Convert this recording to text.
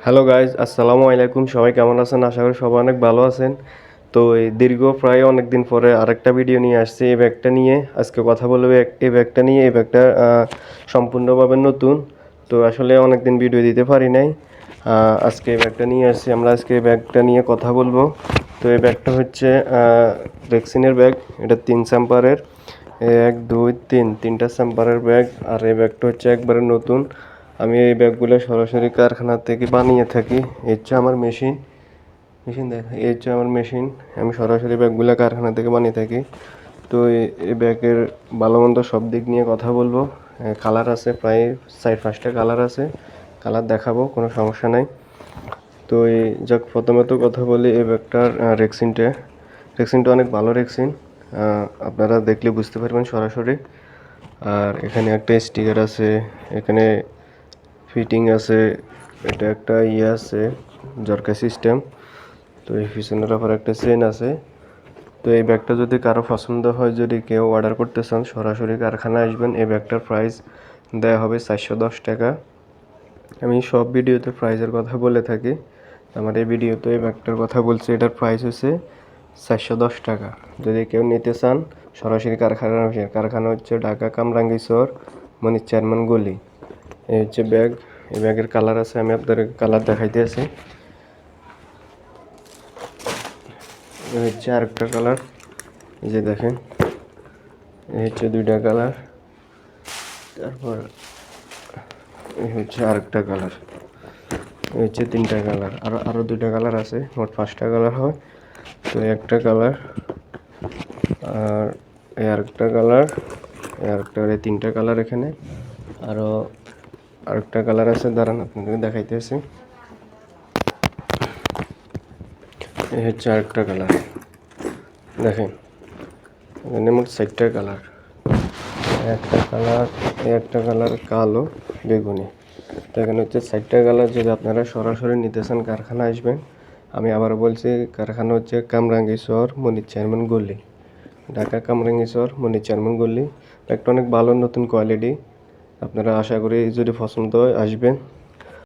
Hello guys, আসসালামু আলাইকুম। সবাই কেমন আছেন? আশা করি সবাই অনেক ভালো আছেন। তো এই দীর্ঘ প্রায় অনেক দিন পরে আরেকটা ভিডিও নিয়ে আসছি এই ব্যাগটা নিয়ে। আজকে কথা বলবো এই ব্যাগটা নিয়ে। এই ব্যাগটা সম্পূর্ণভাবে নতুন। তো আসলে অনেক দিন ভিডিও দিতে পারি নাই। আজকে এই ব্যাগটা নিয়ে আসছি। আমরা আজকে এই ব্যাগটা নিয়ে কথা বলবো। তো এই ব্যাগটা হচ্ছে রেক্সিনের ব্যাগ। এটা 3 চেম্বারের, 1 2 3 তিনটা চেম্বারের ব্যাগ। আর এই ব্যাগটা হচ্ছে একবারে নতুন। আমি এই ব্যাগগুলো সরাসরি কারখানা থেকে বানিয়ে থাকি। এই হচ্ছে আমার মেশিন। দেখেন, এই হচ্ছে আমার মেশিন। আমি সরাসরি ব্যাগগুলো কারখানা থেকে বানিয়ে থাকি। তো এই ব্যাগের ভালো মন্দ সব দিক নিয়ে কথা বলবো। কালার আছে প্রায় 4-5টা কালার আছে। কালার দেখাবো, কোনো সমস্যা নাই। তো এই যাক, প্রথমত কথা বলি এই ব্যাগটার রেক্সিনটা অনেক ভালো রেক্সিন। আপনারা দেখলে বুঝতে পারবেন সরাসরি। আর এখানে একটা স্টিকার আছে, এখানে ফিটিং আছে, এটা একটা আছে ঝরকা সিস্টেম। তো এই পিছনের আবার একটা চেন আছে। তো এই ব্যাগটা যদি কারো পছন্দ হয়, যদি কেউ অর্ডার করতে চান, সরাসরি কারখানায় আসবেন। এই ব্যাগটার প্রাইস দেওয়া হবে 410 টাকা। আমি সব ভিডিওতে প্রাইসের কথা বলে থাকি। আমার এই ভিডিওতে এই ব্যাগটার কথা বলছি। এটার প্রাইস হচ্ছে 410 টাকা। যদি কেউ নিতে চান, সরাসরি কারখানা হচ্ছে ঢাকা কামরাঙ্গীরচর মনির চেয়ারম্যান গলি। এই হচ্ছে ব্যাগ। এই ব্যাগের কালার আছে, আমি আপনাদের কালার দেখাইতে আছি। এই হচ্ছে আরেকটা কালার, এই যে দেখেন। এই হচ্ছে 2টা কালার। তারপর এই হচ্ছে আরেকটা কালার। এই হচ্ছে 3টা কালার। আরো 2টা কালার আছে, মোট 5টা কালার হয়। তো একটা কালার, আর এই আরেকটা কালার, এই আরেকটা, এই 3টা কালার এখানে। আরো আরেকটা কালার আছে, দাঁড়ান আপনাদেরকে দেখাইতেছি। এই হচ্ছে আরেকটা কালার, দেখেন। এখানে মোট 4টা কালার। একটা কালার কালো বেগুনি। তো এখানে হচ্ছে 4টা কালার। যদি আপনারা সরাসরি নিতে চান, কারখানা আসবেন। আমি আবার বলছি, কারখানা হচ্ছে কামরাঙ্গীরচর মনির চেয়ারম্যান গলি, ঢাকা কামরাঙ্গীরচর মনির চেয়ারম্যান গলি। একটা অনেক ভালো নতুন কোয়ালিটি। আপনারা আশা করি যদি পছন্দ হয় আসবেন।